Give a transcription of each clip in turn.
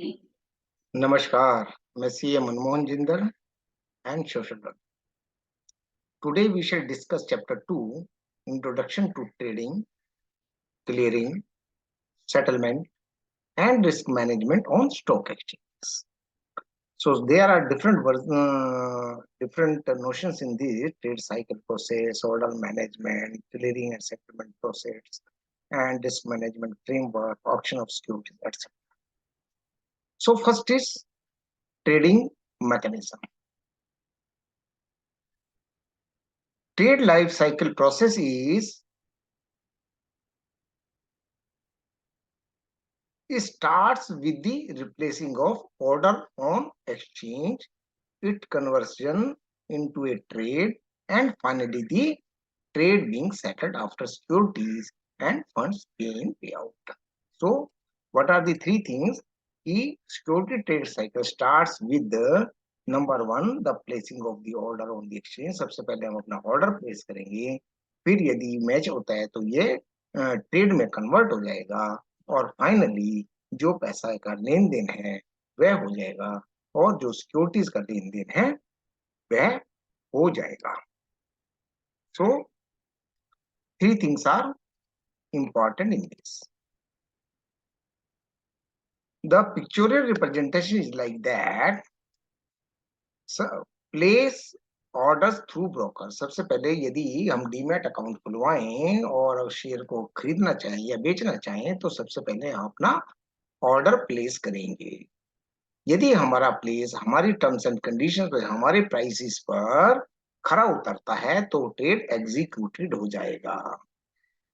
नमस्कार, मैं CA Manmohan Jindal and social work. Today we shall discuss chapter 2, Introduction to Trading, Clearing, Settlement and Risk Management on Stock Exchanges. So there are different notions in the trade cycle process, order management, clearing and settlement process, and risk management framework, auction of securities, etc. So first is trading mechanism. Trade life cycle process starts with the replacing of order on exchange, its conversion into a trade, and finally the trade being settled after securities and funds being payout. So, what are the three things? The security trade cycle starts with the number one, the placing of the order on the exchange. सबसे पहले हम अपना order place करेंगे, फिर यदि match होता है तो ये ट्रेड में कन्वर्ट हो जाएगा और फाइनली जो पैसा का लेन देन है वह हो जाएगा और जो सिक्योरिटीज का लेन देन है वह हो जाएगा. So three things are important in this. The pictorial representation is like that. So place orders through broker. सबसे पहले यदि हम डीमैट अकाउंट खुलवाएं और शेयर को खरीदना चाहें या बेचना चाहें तो सबसे पहले हम अपना ऑर्डर प्लेस करेंगे. यदि हमारा प्लेस हमारी टर्म्स एंड कंडीशन पर हमारे प्राइसेस पर खरा उतरता है तो ट्रेड एग्जीक्यूटेड हो जाएगा.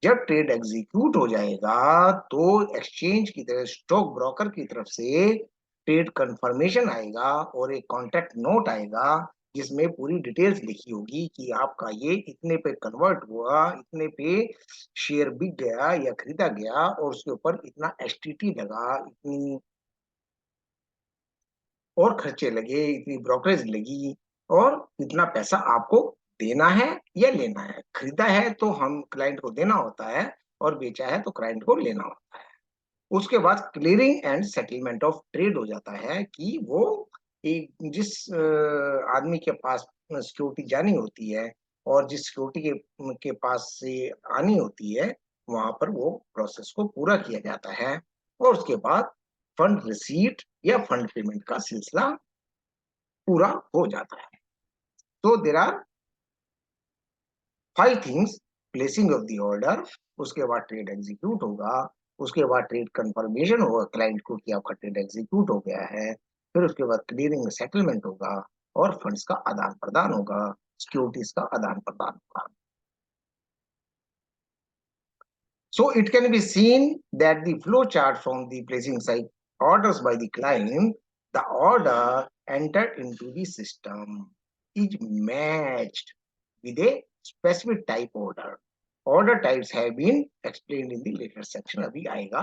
जब ट्रेड एग्जीक्यूट हो जाएगा तो एक्सचेंज की तरफ स्टॉक ब्रोकर की तरफ से ट्रेड कंफर्मेशन आएगा और एक कॉन्ट्रैक्ट नोट आएगा जिसमें पूरी डिटेल्स लिखी होगी कि आपका ये इतने पे कन्वर्ट हुआ, इतने पे शेयर बिक गया या खरीदा गया और उसके ऊपर इतना एसटीटी लगा, इतनी और खर्चे लगे, इतनी ब्रोकरेज लगी और इतना पैसा आपको देना है या लेना है. खरीदा है तो हम क्लाइंट को देना होता है और बेचा है तो क्लाइंट को लेना होता है. उसके बाद clearing and settlement of trade हो जाता है कि वो एक जिस आदमी के पास सिक्योरिटी जानी होती है और जिस सिक्योरिटी के पास से आनी होती है वहां पर वो प्रोसेस को पूरा किया जाता है और उसके बाद फंड रिसीट या फंड पेमेंट का सिलसिला पूरा हो जाता है. तो there are 5 things. Placing of the order, उसके बाद ट्रेड एग्जीक्यूट होगा, उसके बाद ट्रेड कंफर्मेशन होगा क्लाइंट को कि आपका ट्रेड एग्जीक्यूट हो गया है, फिर उसके बाद क्लियरिंग सेटलमेंट होगा और फंड्स का आदान प्रदान होगा, सिक्योरिटीज का आदान प्रदान होगा. So it can be seen that the flow chart from the placing side orders by the client, the order entered into the system is matched with a specific type order. Order types have been explained in the later section. अभी आएगा.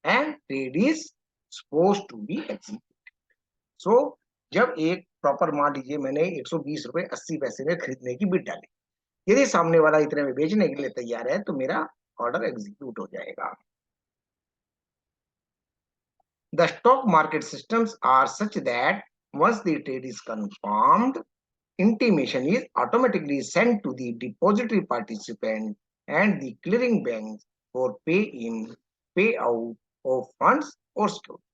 And trade is supposed to be executed. So जब एक proper मान लीजिए मैंने 120 रुपए 80 पैसे में खरीदने की बिड डाली, यदि सामने वाला इतने में बेचने के लिए तैयार है तो मेरा ऑर्डर एग्जीक्यूट हो जाएगा. The stock market systems are such that once the trade is confirmed, intimation is automatically sent to the depository participant and the clearing banks for pay in, pay out of funds or securities.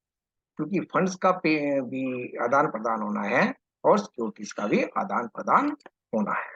क्योंकि funds का पे भी आदान प्रदान होना है और securities का भी आदान प्रदान होना है.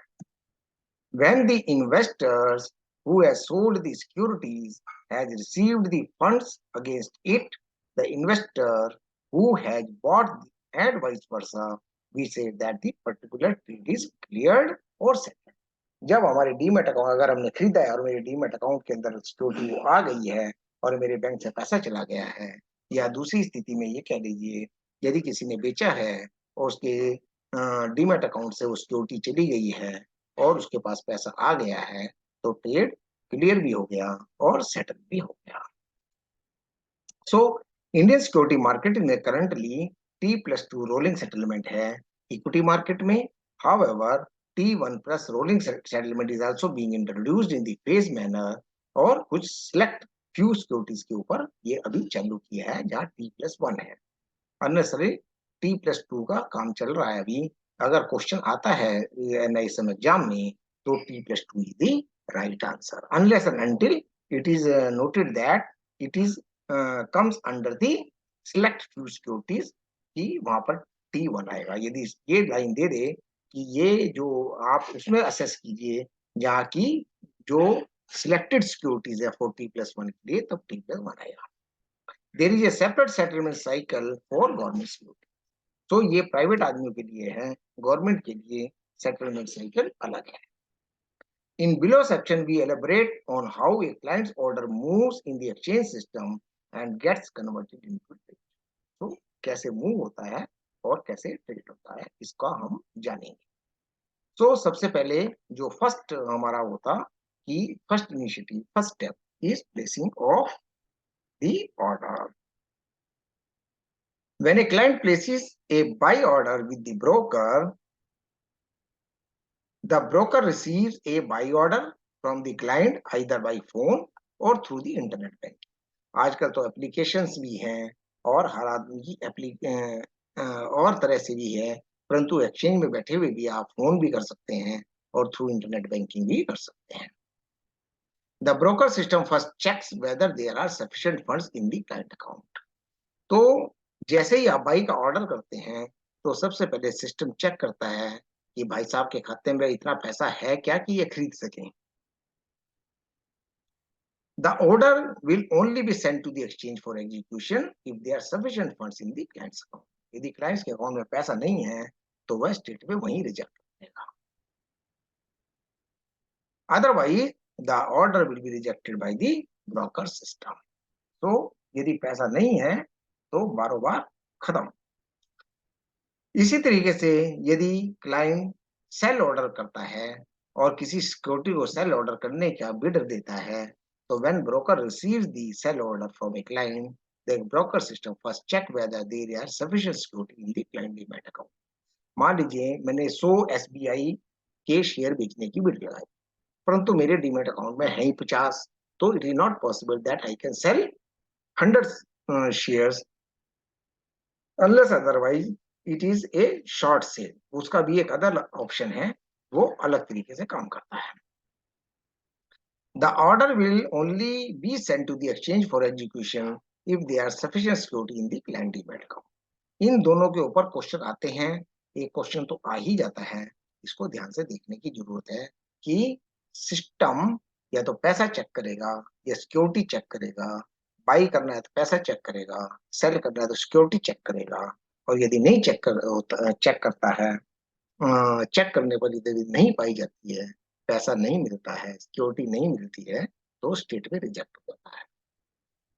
When the investors who has sold the securities has received the funds against it, the investor who has bought and vice versa, we say that the particular trade is cleared or settled. जब हमारे demat account अगर हमने खरीदा है और मेरे demat account के अंदर सिक्योरिटी आ गई है और मेरे बैंक से पैसा चला गया है, या दूसरी स्थिति में ये कह लीजिए यदि किसी ने बेचा है और उसके डीमेट अकाउंट से वो सिक्योरिटी चली गई है और उसके पास पैसा आ गया है तो ट्रेड क्लियर भी हो गया और सेटल भी हो गया. सो इंडियन सिक्योरिटी मार्केट में करंटली T+2 रोलिंग सेटलमेंट है इक्विटी मार्केट में. However T1+ rolling settlement is also being introduced in the phase manner और कुछ सिलेक्ट फ्यू सिक्योरिटीज के ऊपर ये अभी चालू किया है जहां T+1 है. अननेसेसरी T+2 का काम चल रहा है अभी। अगर क्वेश्चन आता है NISM एग्जाम में तो T+2 is the right answer, unless and until it is noted that it is comes under the select few securities, कि वहां पर T1 आएगा। यदि ये लाइन दे दे कि ये जो आप उसमें असेस कीजिए जहाँ की जो सिलेक्टेड सिक्योरिटीज है फॉर T+1 के लिए, तब T+1 आएगा। There is a separate settlement cycle for government security. तो ये प्राइवेट आदमियों के लिए है, गवर्नमेंट के लिए सेटलमेंट साइकिल अलग है। In below section, we elaborate on how a client's order moves in the exchange system and gets converted into trade. तो कैसे मूव होता है और कैसे ट्रेड होता है, इसका हम जानेंगे। तो सबसे पहले जो फर्स्ट हमारा होता कि first initiative, first step is placing of the order. When a client places a buy order with the broker receives a buy order from the client either by phone or through the internet banking. आजकल तो applications भी हैं और हर आदमी की और तरह से भी है, परंतु एक्सचेंज में बैठे हुए भी आप फोन भी कर सकते हैं और थ्रू इंटरनेट बैंकिंग भी कर सकते हैं। The broker system first checks whether there are sufficient funds in the client account. तो जैसे ही आप बाई का ऑर्डर करते हैं तो सबसे पहले सिस्टम चेक करता है कि भाई साहब के खाते में इतना पैसा है क्या कि ये खरीद सकें। The order will only be sent to the exchange for execution if there are sufficient funds in the client's account. यदि clients के अकाउंट में पैसा नहीं है तो वह स्टेट में वहीं रिजेक्ट कर देगा। Otherwise, the order will be rejected by the broker system. तो यदि पैसा नहीं है तो बारोबार खत्म। इसी तरीके से यदि क्लाइंट सेल ऑर्डर करता है और किसी सिक्योरिटी को सेल ऑर्डर करने का बिड देता है, so when broker receives the sell order from a client, the broker system first check whether there are sufficient security in the client demat account. मान लीजिए मैंने 100 SBI के शेयर बेचने की बिड लगाई, परंतु मेरे डीमेट अकाउंट में है ही 50, तो it is not possible that I can sell 100 shares unless otherwise it is a short cell. उसका भी एक अदर ऑप्शन है, वो अलग तरीके से काम करता है। The order will only be sent to the exchange for execution if there are sufficient security in the client demat account. इन दोनों के ऊपर क्वेश्चन आते हैं, एक क्वेश्चन तो आ ही जाता है, इसको ध्यान से देखने की जरूरत है कि सिस्टम या तो पैसा चेक करेगा या सिक्योरिटी चेक करेगा। बाई करना है तो पैसा चेक करेगा, सेल करना है तो सिक्योरिटी चेक करेगा। और यदि नहीं चेक करता है, चेक करने पर यदि नहीं पाई जाती है, पैसा नहीं मिलता है, सिक्योरिटी नहीं मिलती है, तो स्टेट में रिजेक्ट हो जाता है।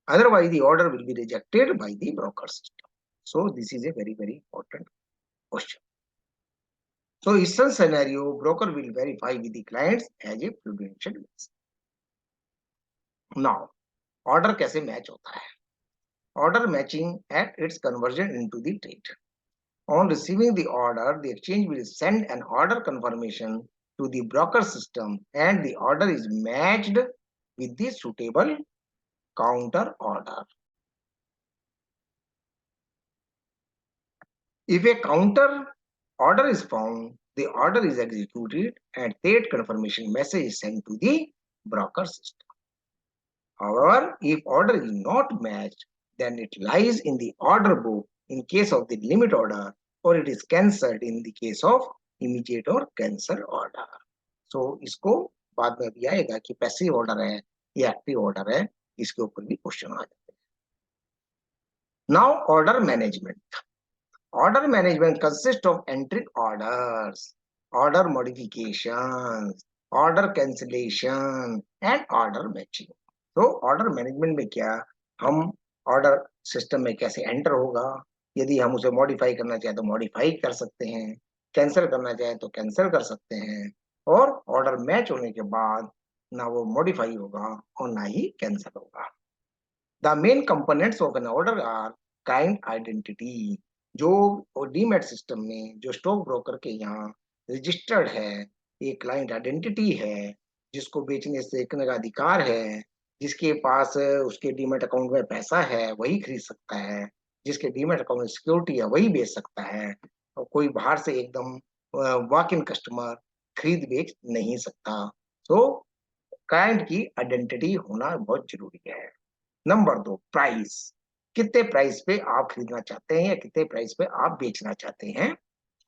Otherwise the order will be rejected by the broker system. So this is a very very important question. So in such scenario, broker will verify with the clients as a prudential measure. Now, order कैसे match होता है? Order matching at its conversion into the trade. On receiving the order, the exchange will send an order confirmation to the broker system and the order is matched with the suitable counter order. If a counter order is found, the order is executed and that confirmation message is sent to the broker system. However, if order is not matched, then it lies in the order book in case of the limit order, or it is cancelled in the case of immediate or cancel order. So इसको बाद में भी आएगा कि passive order है या active order है, इसके ऊपर भी क्वेश्चन आ जाते हैं। Now order management. Order management consists of entering orders, order modifications, order cancellation and order matching. तो ऑर्डर मैनेजमेंट में क्या, हम ऑर्डर सिस्टम में कैसे एंटर होगा, यदि हम उसे मॉडिफाई करना चाहे तो मॉडिफाई कर सकते हैं, कैंसिल करना चाहे तो कैंसिल कर सकते हैं, और ऑर्डर मैच होने के बाद ना वो मॉडिफाई होगा और ना ही कैंसिल होगा। The main components of an order are client identity. जो डीमेट सिस्टम में जो स्टॉक ब्रोकर के यहाँ रजिस्टर्ड है, एक क्लाइंट आइडेंटिटी है, जिसको बेचने सीखने का अधिकार है, जिसके पास उसके डीमेट अकाउंट में पैसा है वही खरीद सकता है। जिसके डीमैट अकाउंट में सिक्योरिटी है वही बेच सकता है, और कोई बाहर से एकदम वॉक इन कस्टमर खरीद बेच नहीं सकता। तो क्लाइंट की आइडेंटिटी होना बहुत जरूरी है। Number 2, price. कितने प्राइस पे आप खरीदना चाहते हैं या कितने प्राइस पे आप बेचना चाहते हैं,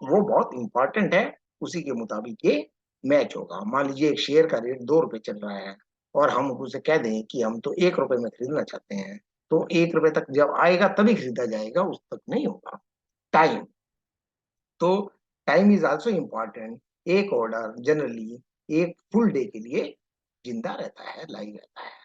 वो बहुत इंपॉर्टेंट है। उसी के मुताबिक ये मैच होगा। मान लीजिए एक शेयर का रेट 2 रुपए चल रहा है और हम उसे कह दें कि हम तो 1 रुपए में खरीदना चाहते हैं, तो 1 रुपए तक जब आएगा तभी खरीदा जाएगा, उस तक नहीं होगा। टाइम, तो टाइम इज आल्सो इम्पॉर्टेंट। एक ऑर्डर जनरली एक फुल डे के लिए जिंदा रहता है, लाइव रहता है।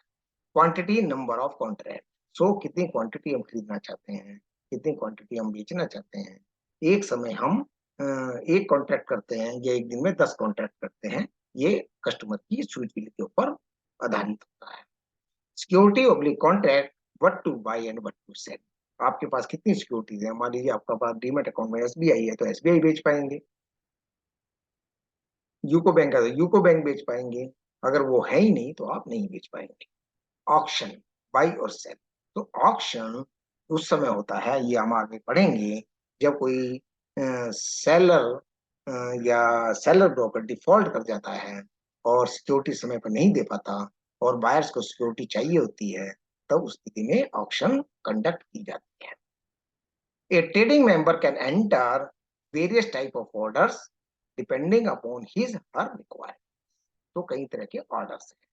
Quantity, number of contract. So कितनी क्वांटिटी हम खरीदना चाहते हैं, कितनी क्वांटिटी हम बेचना चाहते हैं। एक समय हम एक कॉन्ट्रैक्ट करते हैं या एक दिन में 10 कॉन्ट्रैक्ट करते हैं, ये कस्टमर की सुइटेबिलिटी के ऊपर आधारित होता है। Security oblique contract, what to buy and what to sell. आपके पास कितनी सिक्योरिटीज है। मान लीजिए आपका पास डीमैट अकाउंट में एसबीआई है तो एसबीआई बेच पाएंगे, यूको बैंक है तो यूको बैंक बेच पाएंगे, अगर वो है ही नहीं तो आप नहीं बेच पाएंगे। ऑक्शन, बाई और सेल। तो ऑक्शन उस समय होता है, ये हम आगे पढ़ेंगे, जब कोई सेलर या सेलर ब्रोकर डिफॉल्ट कर जाता है और सिक्योरिटी समय पर नहीं दे पाता और बायर्स को सिक्योरिटी चाहिए होती है, तब उस स्थिति में ऑक्शन कंडक्ट की जाती है। A trading member can enter various type of orders depending upon his her requirement. तो कई तरह के ऑर्डर्स हैं।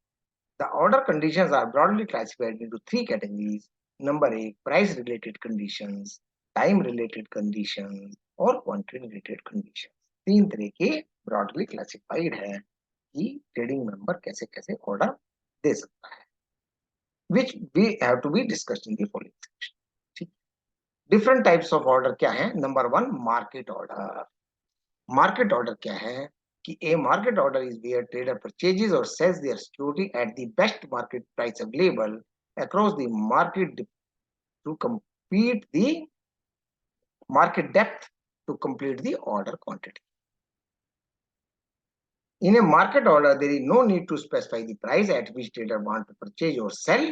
The order conditions are broadly classified into 3 categories. Number 1, price related conditions, time related conditions और quantity related conditions. 3 तरह के broadly classified है कि ट्रेडिंग मेंबर कैसे कैसे ऑर्डर दे सकता है, which we have to be discussed in the following section. Different types of order क्या है। Number 1, market order. Market order क्या है कि a market order is where trader purchases और sells their security at the best market price available across the market to complete the market depth to complete the order quantity. In a market order, there is no need to specify the price at which trader want to purchase or sell.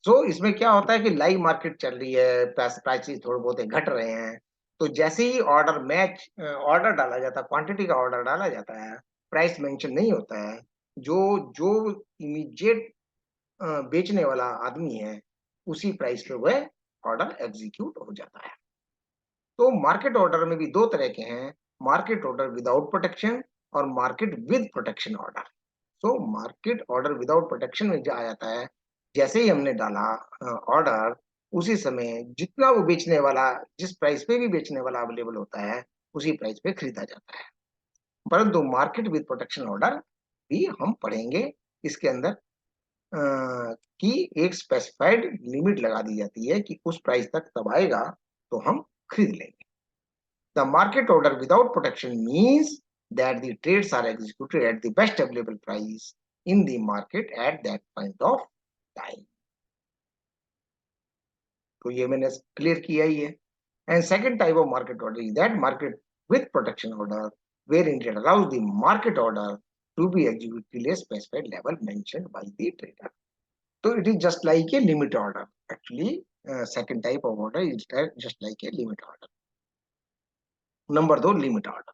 So इसमें क्या होता है कि live market चल रही है, prices थोड़े बहुत घट रहे हैं, तो जैसे ही ऑर्डर डाला जाता है, क्वांटिटी का ऑर्डर डाला जाता है, प्राइस मेंशन नहीं होता है। जो जो इमीडिएट बेचने वाला आदमी है उसी प्राइस पे वह ऑर्डर एग्जीक्यूट हो जाता है। तो मार्केट ऑर्डर में भी 2 तरह के हैं, मार्केट ऑर्डर विदाउट प्रोटेक्शन और मार्केट विद प्रोटेक्शन ऑर्डर। तो मार्केट ऑर्डर विदाउट प्रोटेक्शन में आ जाता है, जैसे ही हमने डाला ऑर्डर, उसी समय जितना वो बेचने वाला, जिस प्राइस पे भी बेचने वाला अवेलेबल होता है, उसी प्राइस पे खरीदा जाता है। परंतु मार्केट विद प्रोटेक्शन ऑर्डर भी हम पढ़ेंगे। इसके अंदर की एक स्पेसिफाइड लिमिट लगा दी जाती है कि उस प्राइस तक तब आएगा तो हम खरीद लेंगे। The market order without protection means that the trades are executed at the best available price in the market at that point of time. तो ये मैंने क्लियर किया ही है। And second type of market order is that market with protection order, wherein it allows the market order to be executed till a specified level mentioned by the trader. So it is just like a limit order. Actually, second type of order is just like a limit order. Number 2, limit order.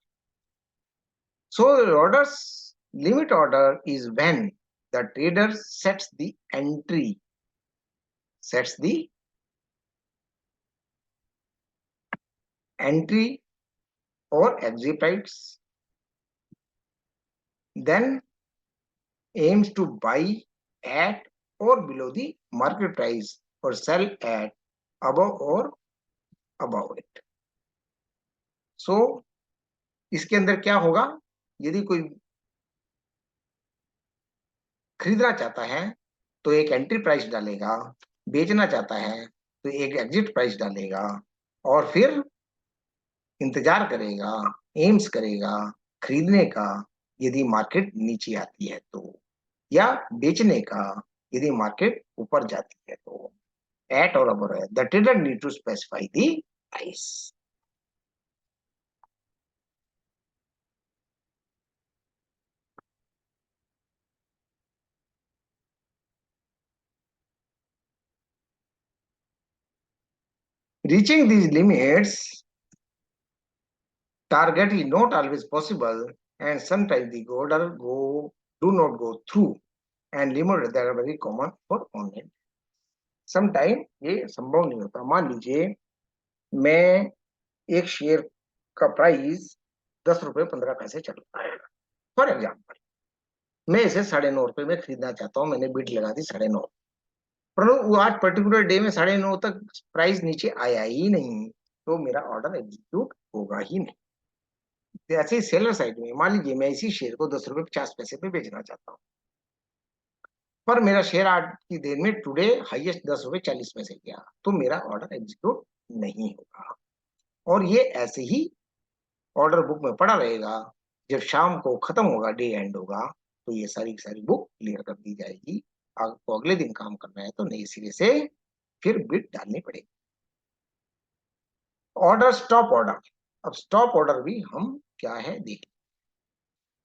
So orders, limit order is when the trader sets the entry or exit price, then aims to buy at or below the market price or sell at above or above it. So इसके अंदर क्या होगा, यदि कोई खरीदना चाहता है तो एक एंट्री प्राइस डालेगा, बेचना चाहता है तो एक एग्जिट प्राइस डालेगा, और फिर इंतजार करेगा, एम्स करेगा खरीदने का यदि मार्केट नीचे आती है तो, या बेचने का यदि मार्केट ऊपर जाती है तो। एट और अबर है, the trader need to specify the price. Reaching these limits target is not always possible, and sometimes the order do not go through, and limits that are very common for online. Sometime ये संभव नहीं होता. मान लीजिए मैं एक share का price 10 रुपए 15 पैसे चल रहा है, फॉर एग्जाम्पल मैं इसे 9.5 रुपए में खरीदना चाहता हूँ. मैंने बिड लगा दी 9.5, पर वो आज पर्टिकुलर डे में 9.5 तक प्राइस नीचे आया ही नहीं, तो मेरा ऑर्डर एग्जीक्यूट होगा ही नहीं. ऐसे ही सेलर साइड में मान लीजिए मैं इसी शेयर को 10 रुपए 50 पैसे पे बेचना चाहता हूँ, पर मेरा शेयर आज की देर में टुडे हाईएस्ट 10 रुपए 40 पैसे गया, तो मेरा ऑर्डर एग्जीक्यूट नहीं होगा. और ये ऐसे ही ऑर्डर बुक में पड़ा रहेगा. जब शाम को खत्म होगा, डे एंड होगा, तो ये सारी की सारी बुक क्लियर कर दी जाएगी. आपको अगले दिन काम करना है तो नए सिरे से फिर बिड डालनी पड़ेगी. Order stop order. अब स्टॉप ऑर्डर भी हम क्या है देखें.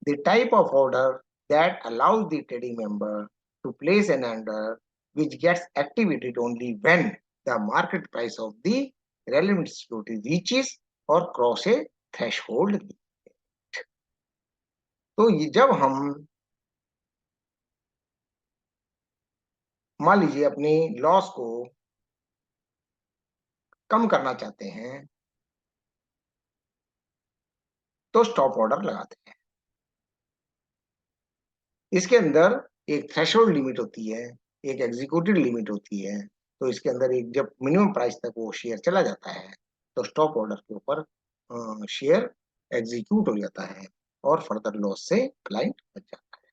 The type of order that allows the trading member to place an order which gets activated only when the market price of the relevant security reaches or cross a threshold. तो ये जब हम मान लीजिए अपनी लॉस को कम करना चाहते हैं तो स्टॉप ऑर्डर लगाते हैं. इसके अंदर एक थ्रेशोल्ड लिमिट होती है, एक एग्जीक्यूटेड लिमिट होती है. तो इसके अंदर एक जब मिनिमम प्राइस तक वो शेयर चला जाता है तो स्टॉप ऑर्डर के ऊपर शेयर एग्जीक्यूट हो जाता है और फर्दर लॉस से क्लाइंट बच जाता है.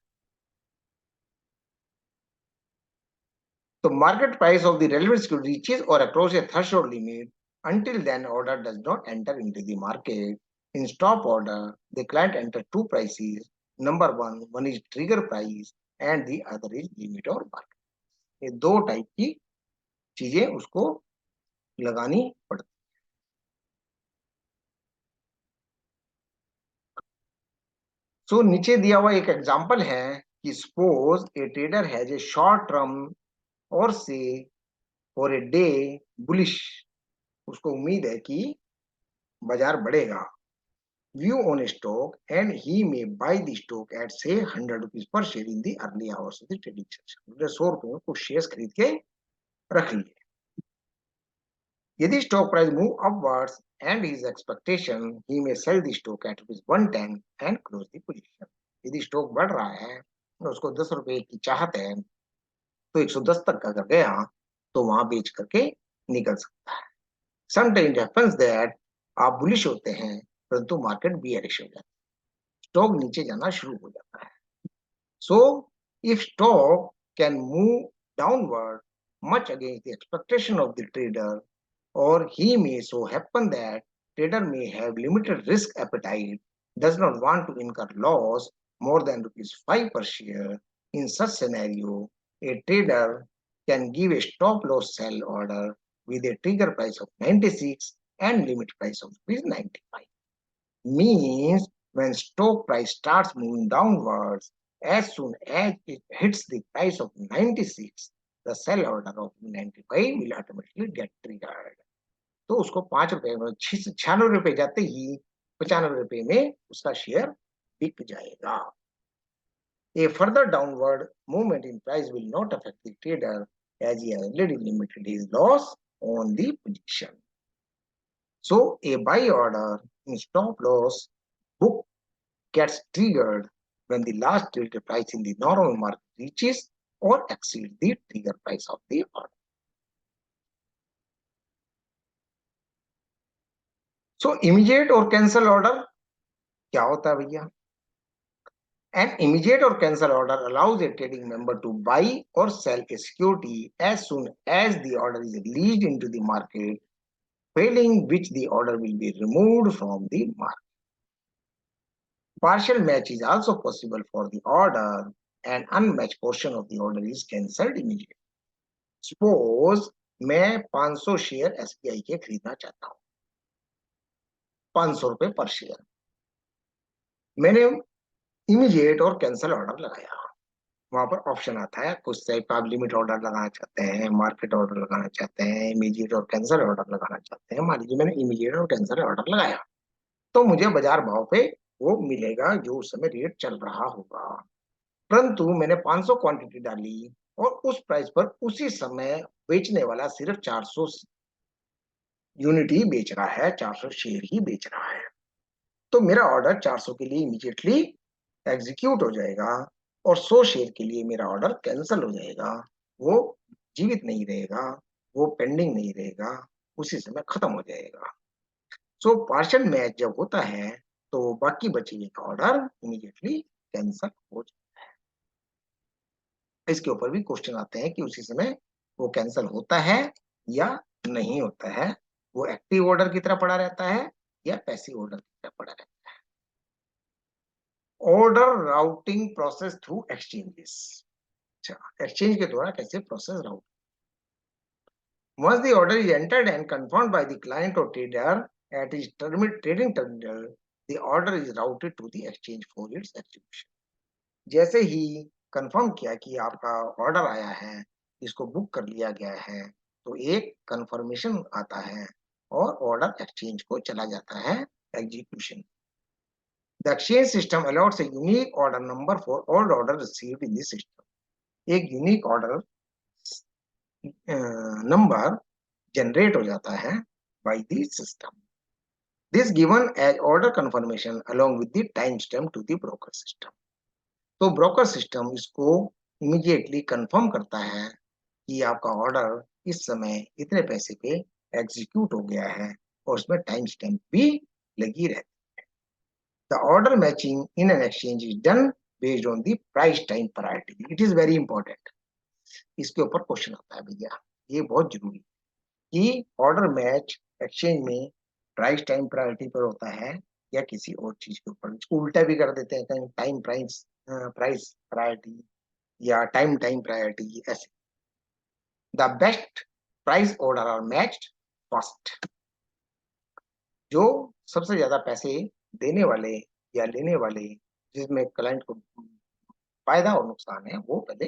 तो market price of the relevant security reaches और across a threshold limit. Until then, order does not enter into the market. In stop order, the client enters two prices. Number one is trigger price and the other is limit or market. ये दो type की चीजें उसको लगानी पड़ती. सो नीचे दिया हुआ एक एग्जांपल है कि suppose A trader has a short term और से फॉर ए डे बुलिश. उसको उम्मीद है कि बाजार बढ़ेगा. View on a stock and he may buy the stock at say 100 rupees per share in the early hours of the trading session. 100 रुपए में कुछ शेयर्स खरीद के रख लिए. यदि stock price move upwards and his expectation, he may sell the stock at ₹110 and close the position. यदि stock बढ़ रहा है और उसको 10 रुपए की चाहत है तो 110 तक अगर गया तो वहां बेच करके निकल सकता है. Sometimes it happens that आप बुलिश होते हैं परंतु मार्केट बियरिश हो जाता है, स्टॉक नीचे जाना शुरू हो जाता है. So if stock can move downward much against the expectation of the trader, or he may so happen that trader may have limited risk appetite, does not want to incur loss more than ₹5 per share. In such scenario, a trader can give a stop loss sell order with a trigger price of 96 and limit price of ₹95. Means when stock price starts moving downwards, as soon as it hits the price of 96, the sell order of 95 will automatically get triggered. तो उसको 5 रुपए में 96 रुपए जाते ही 95 रुपए में उसका share बिक जाएगा. A further downward movement in price will not affect the trader as he has already limited his loss on the position. So a buy order in stop loss book gets triggered when the last traded price in the normal market reaches or exceeds the trigger price of the order. So immediate और cancel order क्या होता है भैया? An immediate or cancel order allows a trading member to buy or sell a security as soon as the order is released into the market, failing which the order will be removed from the market. Partial match is also possible for the order. An unmatched portion of the order is cancelled immediately. Suppose मैं 500 share SBI के खरीदना चाहता हूँ, 500 रुपए पर share. मैंने immediate और cancel order लगाया. वहां पर ऑप्शन आता है, कुछ टाइप का आप लिमिट ऑर्डर लगाना चाहते हैं, मार्केट ऑर्डर लगाना चाहते हैं, इमीडिएट और कैंसल ऑर्डर लगाना चाहते हैं। मान लीजिए मैंने इमीडिएट और कैंसल ऑर्डर लगाया, तो मुझे बाजार भाव पे वो मिलेगा जो उस समय रेट चल रहा होगा। परंतु मैंने 500 क्वांटिटी डाली और उस प्राइस पर उसी समय बेचने वाला सिर्फ 400 यूनिट ही बेच रहा है, 400 शेयर ही बेच रहा है, तो मेरा ऑर्डर 400 के लिए इमीडिएटली एग्जीक्यूट हो जाएगा और 100 शेयर के लिए मेरा ऑर्डर कैंसिल हो जाएगा। वो जीवित नहीं रहेगा, वो पेंडिंग नहीं रहेगा, उसी समय खत्म हो जाएगा। सो पार्शियल मैच जब होता है तो बाकी बचे हुए ऑर्डर इमीडिएटली कैंसिल हो जाता है। इसके ऊपर भी क्वेश्चन आते हैं कि उसी समय वो कैंसिल होता है या नहीं होता है, वो एक्टिव ऑर्डर की तरह पड़ा रहता है या पैसिव ऑर्डर की तरह पड़ा रहता है। Order routing process through exchanges. अच्छा, एक्सचेंज के द्वारा कैसे process route. Once the order is entered and confirmed by the client or trader at his trading terminal, the order is routed to the exchange for its execution. जैसे ही confirm किया कि आपका order आया है, इसको बुक कर लिया गया है, तो एक कंफर्मेशन आता है और ऑर्डर एक्सचेंज को चला जाता है execution. The exchange system allows a unique order number for all orders received in the system. एक यूनिक ऑर्डर नंबर जनरेट हो जाता है by the system. This given as order confirmation along with the timestamp to the broker system. तो broker system इसको immediately confirm करता है कि आपका ऑर्डर इस समय इतने पैसे पे एग्जीक्यूट हो गया है और उसमें टाइम स्टैम्प भी लगी रहती है। The order matching in an exchange is done based on the price time priority. It is very important. इसके ऊपर क्वेश्चन आता है भैया, ये बहुत जरूरी है कि ऑर्डर मैच एक्सचेंज में प्राइस टाइम प्रायोरिटी पर होता है या किसी और चीज के ऊपर। इसको उल्टा भी कर देते हैं, कहीं टाइम प्राइस प्राइस प्रायोरिटी या टाइम टाइम प्रायोरिटी ऐसे। The best price order are matched first. जो सबसे ज्यादा पैसे देने वाले या लेने वाले, जिसमें क्लाइंट को फायदा और नुकसान है, वो पहले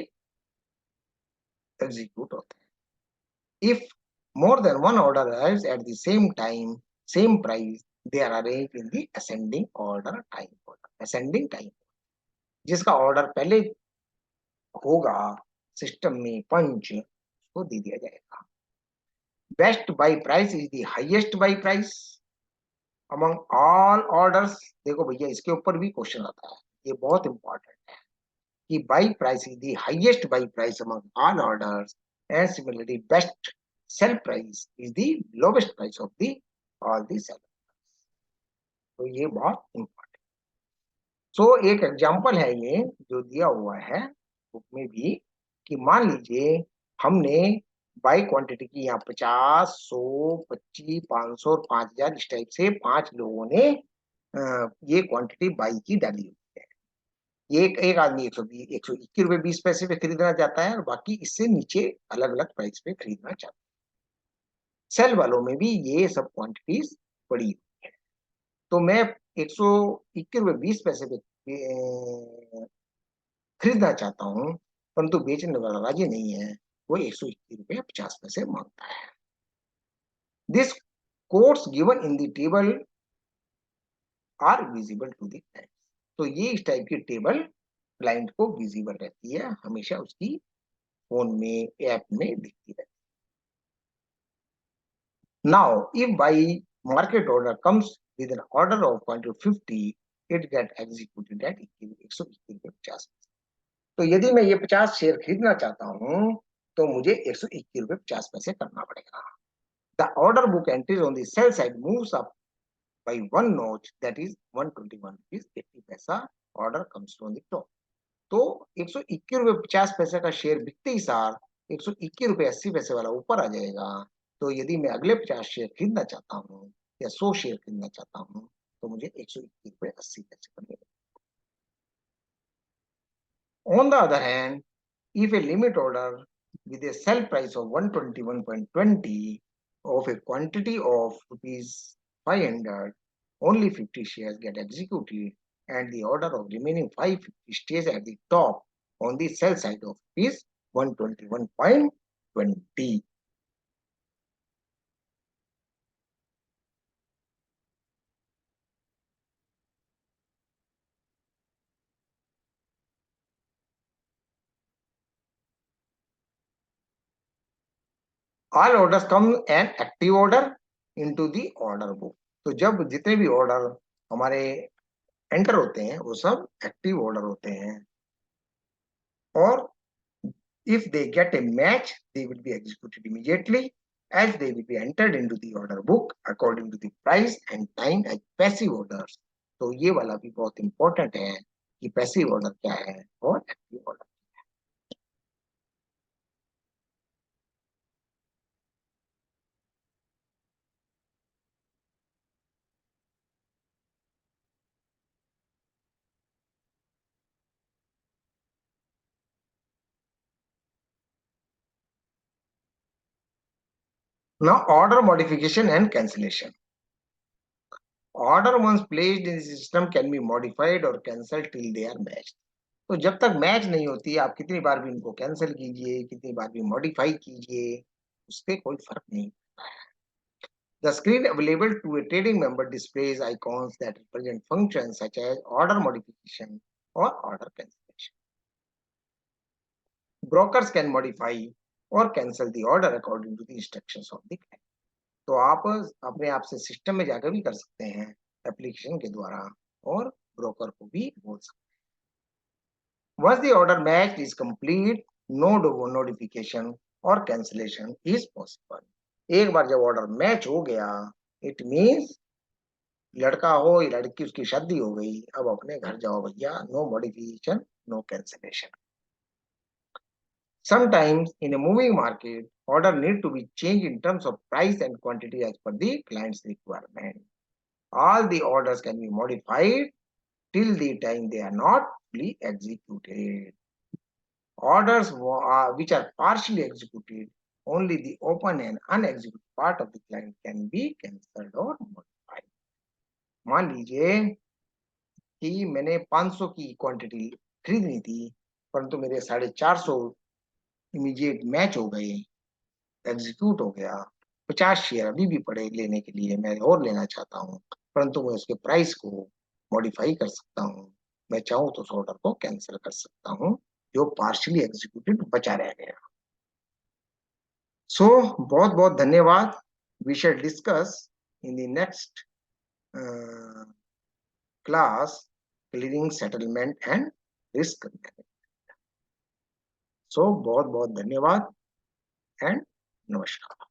एग्जीक्यूट होते हैं। If more than one order arrives at the same time, same price, they are arranged in the ascending order time order. Ascending time, जिसका ऑर्डर पहले होगा सिस्टम में पंच उसको दे दिया जाएगा। Best by price is the highest buy price among all orders. देखो भैया, इसके ऊपर भी क्वेश्चन आता है, ये बहुत इंपॉर्टेंट है कि buy price is the highest buy price among all orders and similarly best sell price is the lowest price of the all the sell. तो ये बहुत इंपॉर्टेंट। सो एक एग्जांपल है ये जो दिया हुआ है बुक में भी, कि मान लीजिए हमने बाई क्वांटिटी की यहाँ 50, 100, 25, 500 और 5000 इस टाइप से 5 लोगों ने ये क्वांटिटी बाई की डाली हुई है। एक एक आदमी 121 रुपए 20 पैसे पे खरीदना चाहता है और बाकी इससे नीचे अलग अलग प्राइस पे खरीदना चाहता है। सेल वालों में भी ये सब क्वांटिटीज पड़ी हुई है। तो मैं 121 रुपए 20 पैसे पे खरीदना चाहता हूँ, परंतु बेचने वाला राजी नहीं है, वो 121 रुपए 50 पैसे मांगता है। This quotes given in the table are visible to the client. तो ये इस टाइप की टेबल क्लाइंट को विजिबल रहती है, हमेशा उसकी फोन में ऐप में दिखती रहती है। Now if buy market order comes with an order of 50, it get executed at 121 रुपए 50। तो यदि मैं ये 50 शेयर खरीदना चाहता हूँ तो मुझे 121 रुपए 50 पैसे करना पड़ेगा। The order book entries on the sell side moves up by one notch, that is 121 rupees 80 पैसा order comes from the top. तो 121 रुपए 50 पैसे का शेयर बिकते ही सार 121 रुपए 80 पैसे वाला ऊपर आ जाएगा। तो यदि मैं अगले 50 शेयर खरीदना चाहता हूँ या 100 शेयर खरीदना चाहता हूँ तो मुझे 121 रुपए 80 पैसे पड़ेगा। On the other hand, if a limit order with a sell price of 121.20 of a quantity of rupees 500, only 50 shares get executed and the order of remaining 550 stays at the top on the sell side of rupees 121.20. All orders come an active order into the order book. तो जब जितने भी order हमारे enter होते हैं वो सब active order होते हैं, और if they get a match they will be executed immediately as they will be entered into the order book according to the price and time as passive orders. तो ये वाला भी बहुत इंपॉर्टेंट है कि पैसिव ऑर्डर क्या है और active order. Now order modification and cancellation. Order once placed in the system can be modified or cancelled till they are matched. तो जब तक मैच नहीं होती आप कितनी बार भी इनको कैंसिल कीजिए, कितनी बार भी मॉडिफाई कीजिए, उससे कोई फर्क नहीं. The screen available to a trading member displays icons that represent functions such as order modification or order cancellation. Brokers can modify or cancel the order according to the instructions of the client. तो आप अपने आप से system में जाकर भी कर सकते हैं एप्लीकेशन के द्वारा, और ब्रोकर को भी बोल सकते हैं. Once the order match is complete, no notification or cancellation is possible. एक बार जब ऑर्डर मैच हो गया, इट मीन्स लड़का हो या लड़की उसकी शादी हो गई, अब अपने घर जाओ भैया, no modification no cancellation. Sometimes in a moving market, order need to be changed in terms of price and quantity as per the client's requirement. All the orders can be modified till the time they are not fully executed. Orders which are partially executed, only the open and unexecuted part of the client can be cancelled or modified. मान लीजिए कि मैंने 500 की quantity खरीदनी थी, परंतु मेरे 450 immediate match हो गए, एग्जीक्यूट हो गया, 50 शेयर अभी भी पड़े लेने के लिए, मैं और लेना चाहता हूँ, परंतु मैं उसके प्राइस को मॉडिफाई कर सकता हूँ. मैं चाहूँ तो उस ऑर्डर को कैंसिल कर सकता हूँ जो पार्शियली एग्जीक्यूटेड बचा रह गया. सो बहुत बहुत धन्यवाद. We shall discuss in the next class clearing settlement and risk management. So बहुत बहुत धन्यवाद एंड नमस्कार.